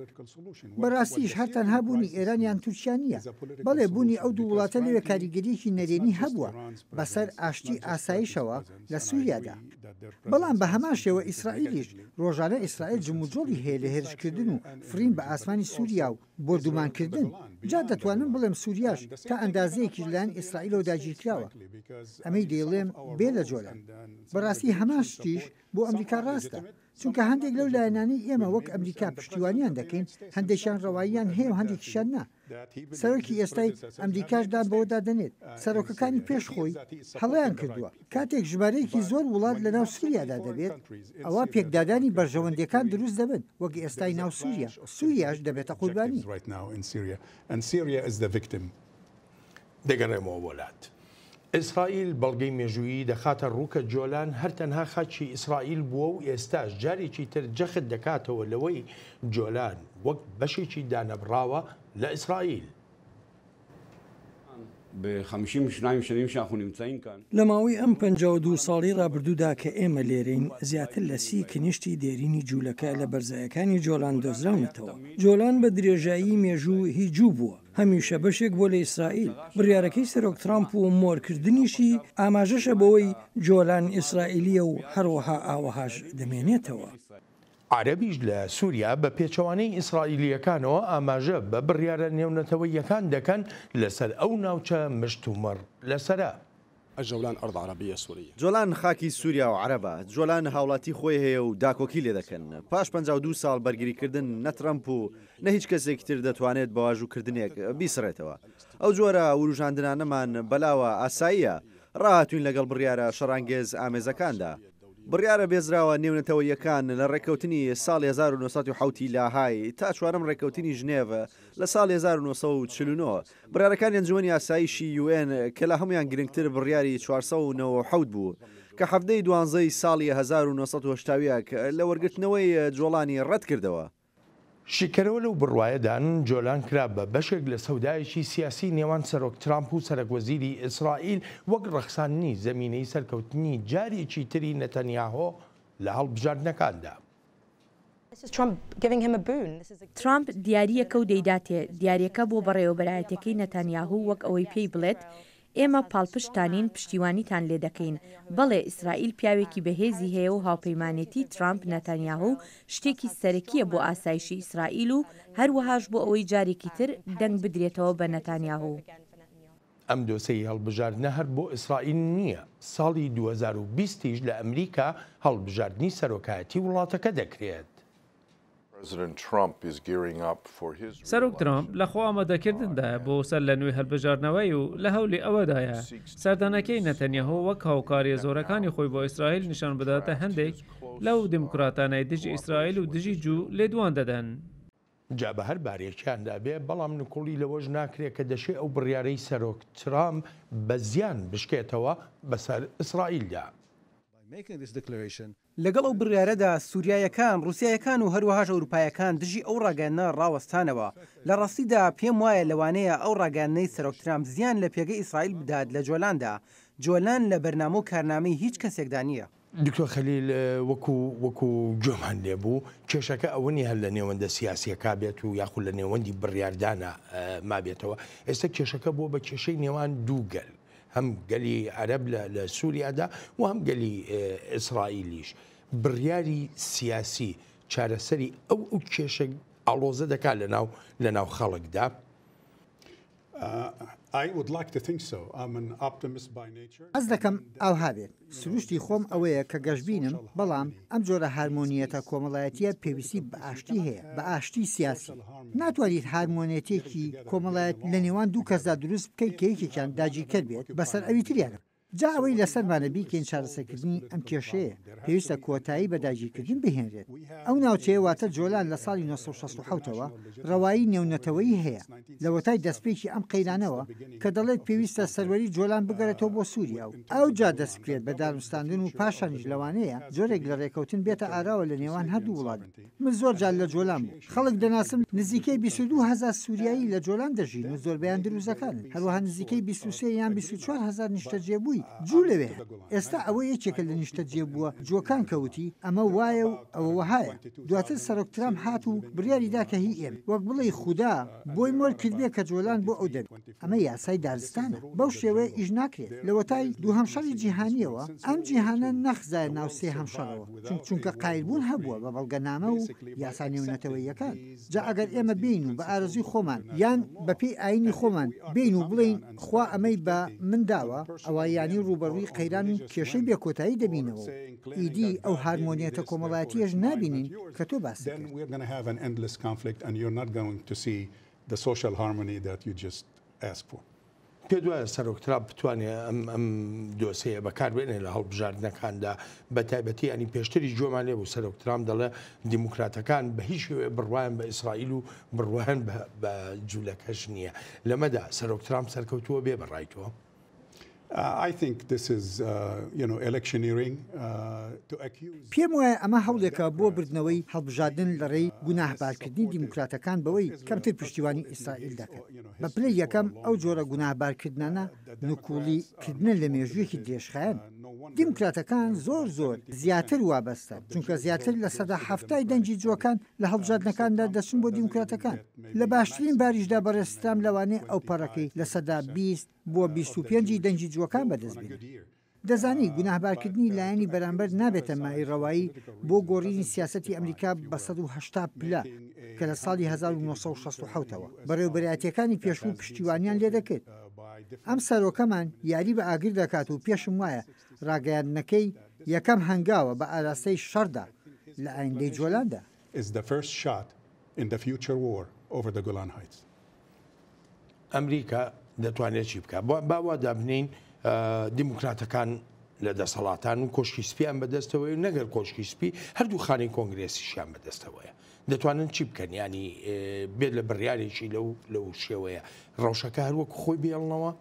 بەڕاستیش هەر تەنها بوونی ئێرانیان تورکیا نییە بەڵێ بوونی ئەو دوو وڵاتە لەوێ کاریگەریەکی نەرێنی هەبووە بەسەر ئاشتی ئاسایشەوە لە سووریادا بەڵام بە هەمان شێوە ئیسرائیلیش ڕۆژانە ئیسرائیل جموجۆڵی هەیە لە هێرشکردن و فرین بە ئاسمانی سووریا و بۆردومانکردن جا دەتوانم بڵێم سووریاش تا ئەندازەیەکی لەلایەن ئیسرائیلەوە داگیرکراوە ئەمەی دەیڵێم بێ لە جۆلان بەڕاستی هەمان شتیش بۆ ئەمریکا ڕاستە چونکە هەندێک لەو لایەنانی ئێمە وەک ئەمریکا پشتیوانیان دەکەین هەندێکیان ڕەواییان هەیە و هەندێکیشان نا سەرۆکی ئێستای ئەمریکاشدان بەوەدا دەنێت سەرۆکەکانی پێش خۆی هەڵەیان کردووە کاتێک ژمارەیەکی زۆر وڵات لە ناو سووریادا دەبێت ئەوە پێکدادانی بەرژەوەندەکان دروست دەبن وەک ئێستای ناو سووریا سووریاش دەبێتە قوربانی دەگەڕێمەوە وڵات ئیسرائیل بەڵگەی مێژوویی دەخاتە ڕووکە جۆلان هەر تەنها خاچی ئیسرائیل بووە و ئێستاش جارێکی تر جەخت دەکاتەوە لەوەی جۆلان وەک بەشێکی دانەبراوە لە ئیسرائیل. لە ماوەی ئەم 52 ساڵی ڕابردوودا کە ئێمە لێرەین زیاتر لە 30 کنیشتی دێرینی جوولەکە لە بەرزایەکانی جۆلان دۆزراونەتەوە جۆلان بە درێژایی مێژوو هیجوو بووە هەمیشە بەشێک بۆ لە ئیسرائیل بڕیارەکەی سەرۆک ترامپ و مۆرکردنیشی ئاماژەشە بەوەی جۆلان ئیسرائیلیە و هەروەها ئاوەهاش دەمێنێتەوە. عەرەبیش لە سووریا بە پێچەوانەی ئیسرائیلیەکانەوە ئاماژە بە بڕیارە نێونەتەوەیەکان دەکەن لەسەر ئەو ناوچە مشتومڕ لەسەرە. جۆلان ئەرض عەرەبیە سووریا جۆلان خاکی سووریا و عەرەبە جۆلان هاوڵاتی خۆی هەیە و داکۆکی لێ دەکەن پاش 52 ساڵ بەرگریکردن نە ترەمپ و نە هیچ کەسێکی تر دەتوانێت بە واژووکردنێک بیسڕێتەوە ئەو جۆرە وروژاندنانەمان بەلاوە ئاساییە ڕاهاتوین لەگەڵ بڕیارە شەڕانگێز ئامێزەکاندا بڕیارە بێزراوە نێونەتەوەیەکان لە ڕێکەوتنی ساڵ 1970 لاهای تا چوارەم ڕێکەوتنی ژنێڤە لە ساڵ 1949 بڕیارەکانی ئەنجومەنی ئاسایشی UN کە لە هەمویان گرنگتر بڕیاری 497 بوو کە هەفتەی دوانزەی ساڵی 1970 لە وەرگرتنەوەی جۆڵانی ڕەت کردەوە. شیکەرەوە لەو بڕوایەدان جۆلان کرا بە بەشێک لە سەودایەکی سیاسی نێوان سەرۆک ترامپ و سەرۆکوەزیری ئیسرائیل وەک ڕەخساندنی زەمینەی سەرکەوتنی جارێکی تری نەتەنیاهۆ لە هەڵبژاردنەکاندا. ترامپ دیاریەکە و دەیداتێ دیارەکە بۆ بەڕێوەبەرایەتەکەی نەتانیاهوو وەک ئەوەی پێی بڵێت ئێمە پاڵپشتانین پشتیوانیتان لێ دەکەین بەڵێ ئیسرائیل پیاوێکی بەهێزی هەیە و هاوپەیمانێتی ترامپ نەتانیاهوو شتێکی سەرەکیە بۆ ئاسایشی ئیسرائیل و هەروەهاش بۆ ئەوەی جارێکی تر دەنگ بدرێتەوە بە نەتانیاهوو. ئەم دۆسەی هەڵبژاردنە هەر بۆ ئیسرائیل نییە ساڵی 2020 لە ئەمریکا هەڵبژاردننی سەرۆکایەتی وڵاتەکە دەکرێت. سەرۆک ترامپ لە خۆ ئامادەکردندایە بۆ سەر لە نوێی هەڵبژاردنەوەی و لە هەولی ئەوەدایە سەردانەکەی نەتەنیاهۆ وەک هاوکاریە زۆرەکانی خۆی بۆ ئیسرائیل نیشان بداتە هەندێک لەو دیموکراتانەی دژی ئیسرائیل و دژی جوو لێدوان دەدەن. جا بە هەر بارێکیاندا بێ بەڵام نکوڵی لەوەش ناکرێت کە دەشێ ئەو بڕیارەی سەرۆک ترامپ بە زیان بشکێتەوە بەسەر ئیسرائیلدا. لەگەڵ ئەو بڕیارەدا سووریایەکان رووسایەکان و هەروەهاش ئەوروپایەکان دژی ئەو ڕاگەانە ڕاوەستانەوە لە ڕاستیدا پێم وایە لەوانەیە ئەو ڕاگەانەی سەرۆک ترامپ زیان لە پێگەی ئیسرائیل بدات لە جۆلاندا جۆلان لە بەرنامە و کارنامەی هیچ کەسێکدا نییە. دکتۆر خەلیل وەکو جۆمان لێبوو کێشەکە ئەوەنی هەر لە نێوەندە سیاسیەکە بێت و یاخود لە نێوەندی بڕیاردانە مابێتەوە ئێستا کێشەکە بۆ بە کێشەی نێوان دوو گەل هەم گەلی عەرەب لە سووریادا و هەم گەلی ئیسرائیلیش بڕیاری سیاسی چارەسەری ئەو کێشە ئاڵۆزە دەکات لە ناو خەڵکدا. ئەس دەکەم ئاو هابێت سروشتی خۆم ئەوەیە کە گەشتبینم بەڵام ئەم جۆرە هارمۆنیەتە کۆمەڵایەتیە پێویستی بە ئاشتی هەیە بە ئاشتی سیاسی ناتوانیت هارمۆنیەتێکی کۆمەڵایەت لە نێوان دوو کەسدا دروست بکەیت کە یەکێکیان داگیرکرد بێت بەسەر ئەوی تریانە جا ئەوەی لەسەرمانە بیکەین چارەسەرکردنی ئەم کێشەیە پێویستە کۆتایی بە داگیرکردن بهێنرێت. ئەو ناوچەیە واتە جۆلان لە ساڵی 1960ەوە ڕەوایی نێونەتەوەی هەیە لە وەتای دەستپێکی ئەم قەیرانەوە کە دەڵێت پێویستە سەروەری جۆلان بگەرێتەوە بۆ سووریا و ئەو جا دەستکرێت بە دارستاندن و پاشانیش لەوانەیە جۆرێک لە ڕێکەوتن بێتە ئاراوە لە نێوان هەردوو وڵات. من زۆر جار لە جۆلان بوو خەڵک دەناسم نزیکەی 22,000 سووریایی لە جۆلان دەژین و زۆربیان دروزەکانن هەروەها نزیکەی 23 یان 24,000 نیشتەجێبووی جوو لەوێ. ئێستا ئەوە یەکێکە لە نیشتەجێبووە جۆکان کەوتی ئەمە وایە و ئەوە وەهایە. دواتر سەرۆک ترامپ هات و بڕیاریدا کە هی ئێم وەک بڵێ خودا بۆی مۆر کردبێ کە جۆلان بۆ ئەو دەبێت. ئەمە یاسای دارستانە بەو شێوەیە ئیش ناکرێت لە وەتای دوو هەمشەری جیهانیەوە ئەم جیهانە نەخزایە ناو سێ هەمشەرەوە چونکە قایربوون هەبووە بە بەڵگەنامە و یاسا نێونەتەوەیەکان. جا ئەگەر ئێمە بین و بە ئارەزوی خۆمان یان بەپێی ئاینی خۆمان بین و بڵین خوا ئەمەی بە من داوە ئەوە ینی ڕوبەڕووی قەیران و کێشەی بێکۆتایی دەبینەوە. ئیدی ئەو هارمۆنیەتە کۆمەڵایەتیەش نابینین کە تۆ باس پێ دوایە سەرۆک ترامپ بتوانێت ئەم دۆسەیە بەکاربێنێ لە هەڵبژاردنەکاندا بە تایبەتی ئەنی پێشتری جۆمان لێ بوو سەرۆک ترامپ دەڵێ دیموکراتەکان بە هیچ شێوێ بڕوایان بە ئیسرائیل و بڕوایان بە جوولەکەش نییە. لەمەدا سەرۆک ترامپ سەرکەوتووە بێ بەڕایتەوە. پێم وایە ئەمە هەوڵێکە بۆ بردنەوەی هەڵبژاردن لە ڕێی گوناهبارکردنی دیموکراتەکان بەوەی کەمتر پشتیوانی ئیسرائیل دەکەن. بە پلەی یەکەم ئەو جۆرە گوناهبارکردنانە نوکوڵیکردنە لە مێژوویەکی درێژخایەن. دیموکراتەکان زۆر زیاتر وابەستە چونکە زیاتر لە 170 دەنگی جوەکان لە هەڵبژاردنەکاندا دەچن بۆ دیموکراتەکان. لە باشترین باریشدا بەڕێستام لەوانەیە ئەو پەڕەکەی لە 120 بۆ 25 دەنگی جوەکان بەدەستبێت. دەزانی گوناهبارکردنی لایەنی بەرامبەر نابێتە مای ڕەوایی بۆ گۆڕینی سیاسەتی ئەمریکا بە 180 پلە کە لە ساڵی 1960ەوە بەڕێوەبەرایەتیەکانی پێشوو پشتیوانیان لێ دەکرد. ئەم سەرۆکەمان یاری بە ئاگر دەکات و پێشم وایە ڕاگەیاندنەکەی یەکەم هەنگاوە بە ئاراستەی شەڕدا لە ئایندەی جۆلاندا. ئەمریکا دەتوانێت چی بکات باوا دابنین دیموکراتەکان لە دەسەڵاتان و کۆشکی سپیان بەدەستەوەی و نەگەر کۆشکی سپی هەردوو خانەی کۆنگرێسیشیان بەدەستەوەیە. دەتوانن چی بکەن ینی بێت لە بڕیارێکی لەو شێوەیە ڕەوشەکە هەروەکو خۆی بێڵنەوە.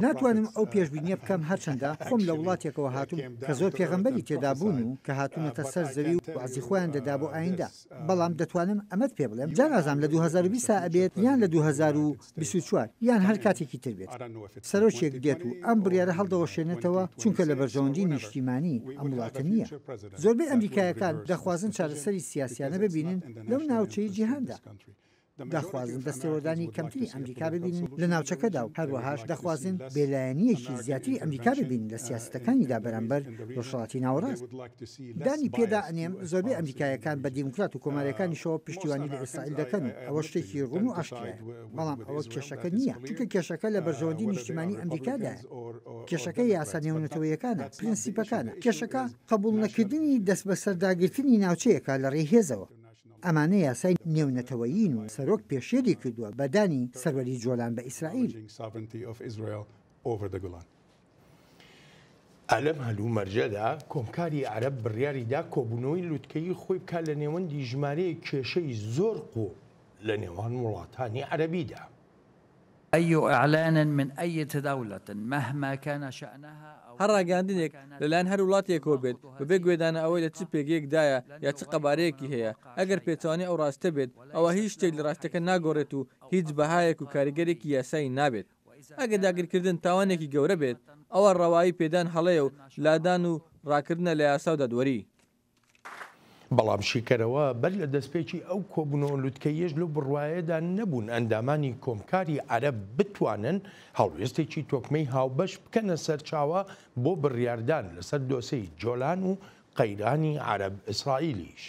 ناتوانم ئەو پێشبینیە بکەم هەرچەندە خۆم لە وڵاتێکەوە هاتووم کە زۆر پێغەمبەری تێدا بوون و کە هاتوونەتە سەر زەوی و وازی خۆیان دەدا بۆ ئایندا. بەڵام دەتوانم ئەمەت پێ بڵێم جارازام لە 2020 ئەبێت یان لە 2024 یان هەر کاتێکی تر بێت. سەرۆکێک دێت و ئەم بڕیارە هەڵدەوەشێنێتەوە چونکە لە بەرژەوەندی نیشتیمانی ئەم وڵاتە نییە. زۆربەی ئەمریکایەکان دەخوازن چارەسەری سیاسیانە ببینن لەو ناوچەی جیهاندا. دەخوازن دەستێوەدانی کەمتری ئەمریکا ببینن لە ناوچەکەدا و هەروەهاش دەخوازن بێلایەنیەکی زیاتری ئەمریکا ببین لە سیاستەکانیدا بەرامبەر ڕۆژهەڵاتی ناوەڕاست. دانی پێدا ئەنێم زۆربەی ئەمریکایەکان بە دیموکرات و کۆمارەکانیشەوە پشتیوانی لە ئیسرائیل دەکەن و ئەوە شتێکی ڕوون و ئاشکرایە. بەڵام ئەوە کێشەکە نییە چونکە کێشەکە لە بەرژەوەندی نیشتیمانی ئەمریکادایە. کێشەکە یاسا نێونەتەوەیەکانە پرینسیپەکانە. کێشەکە قبوڵ نەکردنی دەست بە سەرداگرتنی ناوچەیەکە لە ڕێی هێزەوە. ئەمانە یاسای نێونەتەوەیین و سەرۆک پێشێری کردووە بەدانی سەروەری جۆلان بە ئیسرائیل. ئەلەم هەلوو مەرجەدا کۆمکاری عەرەب بڕیاریدا کۆبوونەوەی لووتکەی خۆی بکات لە نێوەندی ژمارەیە کێشەی زۆر قۆ لە نێوان وڵاتانی عەرەبیدا. أي إعلان من أي دولة مهما كان شأنها هەر ڕاگەاندنێک لەلایەن هەر وڵاتێکەوە بێت بەبێ گوێدانە ئەوەی لە چ پێگەیەکدایە یا چ قەبارەیەکی هەیە ئەگەر پێچوانی ئەو ڕاستە بێت ئەوە هیچ شتێک لە ڕاستەکە ناگۆڕێت و هیچ بەهایەک و کاریگەرێکی یاسایی نابێت. ئەگەر داگیرکردن تاوانێکی گەورە بێت ئەوە ڕەوایی پێدان هەڵەیە و لادان و ڕاکردنە لە یاسا و دادوەری. بەڵام شیکەرەوە بەر لە دەستپێکی ئەو کۆبوونەوە لووتکەیەش لەو بڕواایەدا نەبوون ئەندامانی کۆمکاری عەرەب بتوانن هەڵوێستێکی تۆکمەی هاوبەش بکەنە سەرچاوە بۆ بڕیاردان لەسەر دۆسەی جۆلان و قەیرانی عەرەب ئیسرائیلیش.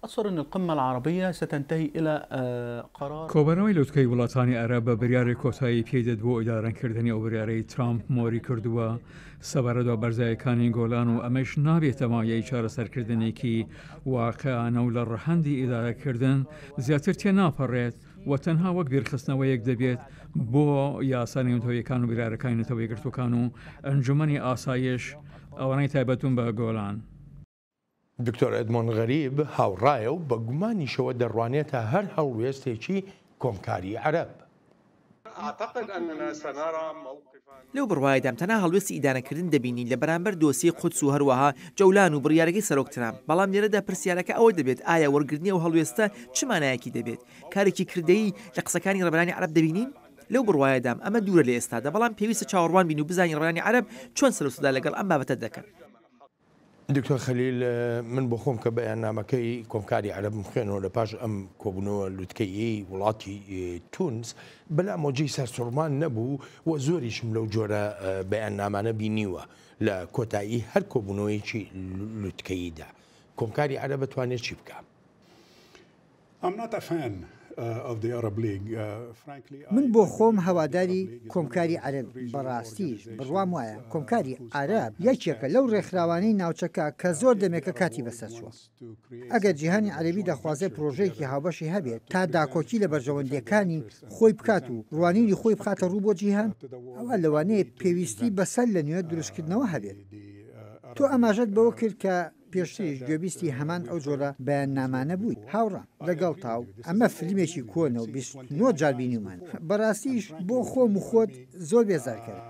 أتصور أن القمة العربية ستنتهي إلى قرار کۆبەرەوەی لوتکەی وڵاتانی عەرەب بە بریارێک کۆتایی پێدەت بۆ ئیدارەکردنی ئەو بریارەی ترامپ مۆری کردووە سەبارەتەوە بەرزایەکانی گۆلان و ئەمەش نابێتە مایەی چارەسەرکردنێکی واقعانە و لە ڕەهەندی ئیدارەکردن زیاتر تێ ناپەڕێت و تەنها وەک بیرخستنەوەیەک دەبێت بۆ یاسا نێونەتەوەیەکان و بیرارەکانی نەتەوەی گرتوەکان و ئەنجومەنی ئاسایش ئەوانەی تایبەتون بە گۆڵان. دکتۆر ئەدمۆن غەریب هاوڕایە و بە گومانیشەوە دەڕوانێتە هەر هەڵوێستێکی کۆمکاری عەرەب. لەو بڕوایدام تەنها هەڵوێستی ئیدانەکردن دەبینی لە بەرامبەر دۆسی قودس و هەروەها جەولان و بڕیارەکەی سەرۆک ترامپ. بەڵام لێرەدا پرسیارەکە ئەوە دەبێت ئایا وەرگرتنی و هەڵوێستە چ مانایەکی دەبێت؟ کارێکی کردەیی لە قسەکانی ڕێبەرانی عەرەب دەبینین؟ لەو بڕوایدام ئەمە دوورە لە ئێستادا، بەڵام پێویستە چاوەڕوان بین و بزانین ڕێبەرانی عەرەب چۆن سەرسودا لەگەڵ ئەم بابەتە دەکەن. دکتۆر خەلیل من بۆ خۆم کە بەیاننامەکەی کۆمکاری عەرەب بخوێنەوە لە پاش ئەم کۆبوونەوە لوتکەیی وڵاتی تونس بەلا مۆجی سەرسوڕمان نەبوو و زۆریشم لەو جۆرە بەیاننامانە بینیوە لە کۆتایی هەر کۆبوونەوەیکی لوتکەییدا. کۆمکاری عەرەب بتوانێت چی بکە؟ من بۆ خۆم هەواداری کۆمکاری عەرەب بەڕاستیش بڕوام وایە کۆمکاری عەرەب یەکێکە لەو ڕێکخراوانەی ناوچەکە کە زۆر دەمێکە کاتی بەسەرچووە. ئەگەر جیهانی عەرەبی دەخوازێت پرۆژەیەکی هاوبەشی هەبێت تا داکۆکی لە بەرژەوەندیەکانی خۆی بکات و ڕوانینی خۆی بخاتە ڕوو بۆ جیهان، ئەوە لەوانەیە پێویستی بەسەر لە نوێ دروستکردنەوە هەبێت. تۆ ئاماژەت بەوە کرد کە پێشتریش گوێبیستی هەمان ئەو جۆرە بەیاننامانە بووی. هاوڕە لەگەڵ تاو ئەمە فیلمێکی کۆنە و 29 جار بینیمان. بەڕاستیش بۆ خۆم و خۆت زۆر بێزار کرد.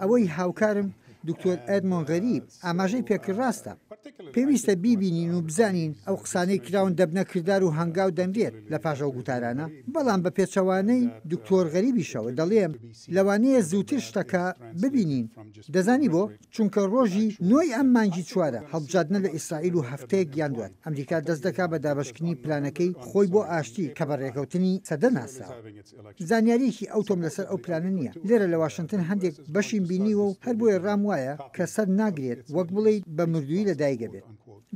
ئەوەی هاوکارم دکتۆر ئەدمۆن غەریب ئاماژەی پێکرد ڕاستە. پێویستە بیبینین و بزانین ئەو قسانەی کراون دەبنە کردار و هەنگاو دەنرێت لە پاش ئەو گوتارانە. بەڵام بە پێچەوانەی دکتۆر غەریبیشەوە دەڵێم لەوانەیە زووتر شتەکە ببینین. دەزانی بۆ چونکە ڕۆژی نۆی ئەم مانگی چوارە هەڵبژاردنە لە ئیسرائیل و هەفتەیەک گیان دوات. ئەمریکا دەست دەکا بە دابەشکردنی پلانەکەی خۆی بۆ ئاشتی کە بە ڕێکەوتنی سەدە ناسراوە. زانیاریەکی ئەوتۆم لەسەر ئەو پلانە نییە. لێرە لە واشنگتن هەندێک بەشیم بینیوە و هەر بۆیە ڕام وایە کە سەر ناگرێت وەک بڵێیت بە مردووی لەدایکە بێت.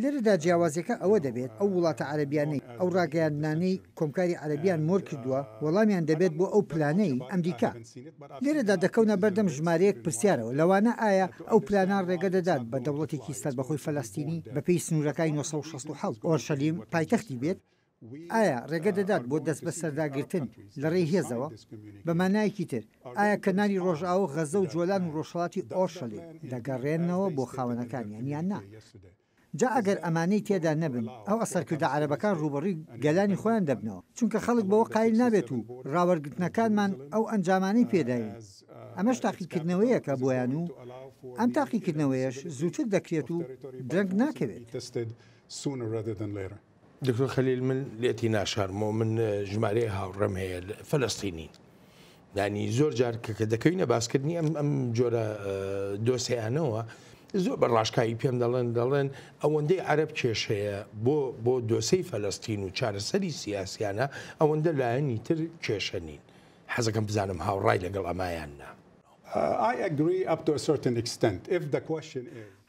لێرەدا جیاوازیەکە ئەوە دەبێت ئەو وڵاتە عەرەبیانەی ئەو ڕاگەیاندنانەی کۆمکاری عەرەبیان مۆر کردووە وەڵامیان دەبێت بۆ ئەو پلانەی ئەمریکا. لێرەدا دەکەونە بەردەم ژمارەیەک پرسیارەوە لەوانە ئایا ئەو پلانان ڕێگە دەدات بە دەوڵەتێکی سەربەخۆی فەلەستینی بەپێی سنوورەکانی 1967 ئۆرشەلیم پایتەختی بێت؟ ئایا ڕێگە دەدات بۆ دەست بە سەرداگرتن لە ڕێی هێزەوە؟ بە مانایەکی تر ئایا کەناری ڕۆژئاوە غەزە و جۆلان و ڕۆژهەڵاتی ئۆرشەلیم دەگەڕێنەوە بۆ خاوەنەکانیان یان نا؟ جا ئەگەر ئەمانەی تێدا نەبن ئەو ئەسەرکردە عەرەبەکان ڕوبەڕووی گەلانی خۆیان دەبنەوە، چونکە خەڵک بەوە قایل نابێت و ڕاوەرگرتنەکانمان ئەو ئەنجامانەی پێداین. ئەمەش تاقیکردنەوەیەکە بۆیان و ئەم تاقیکردنەوەیەش زووتر دەکرێت و درەنگ ناکەوێت. دکتۆر خەلیل من لێتی ناشارمەوە من ژمارەیە هاوڕێم هەیە فەلەستینی. دانی زۆر جار کە دەکەوینە باسکردنی ئەم جۆرە دۆسیانەوە زۆر بە ڕاشکایی پێم دەڵێن ئەوەندەی عەرەب کێشەیە بۆ دۆسەی فەلەستین و چارەسەری سیاسیانە ئەوەندە لایەنی تر کێشە نین. حەزەکەم بزانم هاوڕای لەگەڵ ئەمایاننا.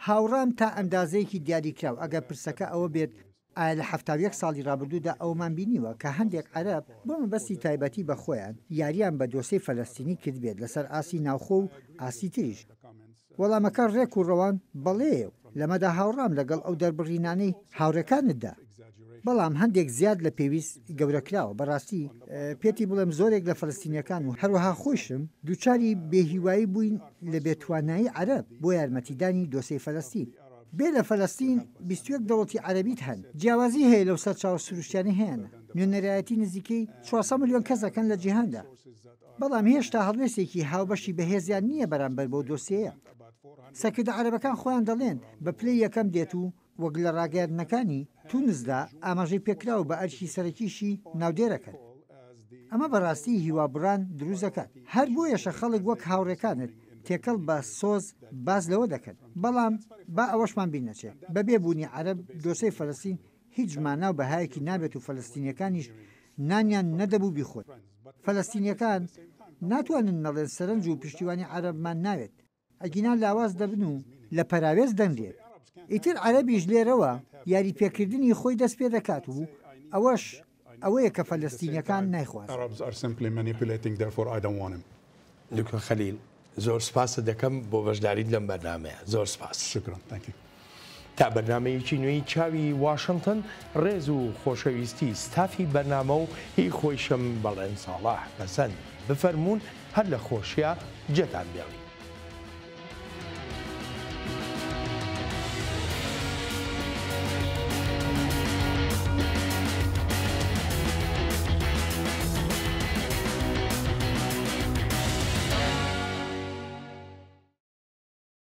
هاوڕام تا ئەندازەیەکی دیاریکراو ئەگەر پرسەکە ئەوە بێت ئایا لە 71 ساڵی ڕابردوودا ئەومان بینیوە کە هەندێک عەرەب بۆ مەبەستی تایبەتی بە خۆیان یاریان بە دۆسەی فەلەستینی کرد بێت لەسەر ئاسی ناوخۆ و ئاسی تریش. وەڵامەکە ڕێک و ڕەوان بەڵێ لەمەدا هاوڕام لەگەڵ ئەو دەربڕینانەی هاوڕەکانتدا. بەڵام هەندێک زیاد لە پێویست گەورەکراوە. بەڕاستی پێتی بڵێم زۆرێک لە فەلەستینیەکان و هەروەها خۆشم دووچاری بێهیوایی بووین لە بێتوانایی عەرەب بۆ یارمەتیدانی دۆسەی فەلەستین. بێ لە فەلەستین 21 دەوڵەتی عەرەبیت هەن. جیاوازی هەیە لەو سەر چاو سروشتیانی هەیەە. نوێنەرایەتی نزیکەی 400 ملیۆن کەسەکەن لە جیهاندا. بەڵام هێشتا هەڵوێستێکی هاوبەشی بەهێزیان نییە بەرامبەر بۆ دۆسیەیە. سەرکردە عەرەبەکان خۆیان دەڵێن بە پلەی یەکەم دێت و وەک لە ڕاگەیاندنەکانی تونسدا ئاماژەی پێکراو بە ئەرکی سەرەکیشی ناودێرەکەن. ئەمە بەڕاستی هیوابڕان دروست دەکات. هەر بۆیەشە خەڵک وەک هاوڕێکانت تێکەڵ بە سۆز باز لەوە دەکەن. بەڵام با ئەوەشمان بینەچێت بەبێ بوونی عەرەب دۆسەی فەلەستین هیچ مانا و بەهایەکی نابێت و فەلەستینیەکانیش نانیان نەدەبوو بیخۆت. فەلەستینیەکان ناتوانن نەڵێن سەرنج و پشتیوانی عەرەبمان ناوێت. ئەگینا لاواز دەبن و لە پەراوێز دەنرێت. ئیتر عەرەبیش لێرەوە یاری پێکردنی خۆی دەست پێ دەکات و ئەوەش ئەوەیە کە فەلەستینیەکان نایخواست. دکتۆر خەلیل زۆر سپاسە دەکەم بۆ بەشداریت لەم بەرنامەیە. زۆر سپاس. تا بەرنمەیەکی نوێی چاوی واشنگتن ڕێز و خۆشەویستی ستافی بەرنامە و هی خۆیشم بەڵێن ساڵح بەسەند بفەرمونون هەر لە خۆشیە جەتان بێڵی.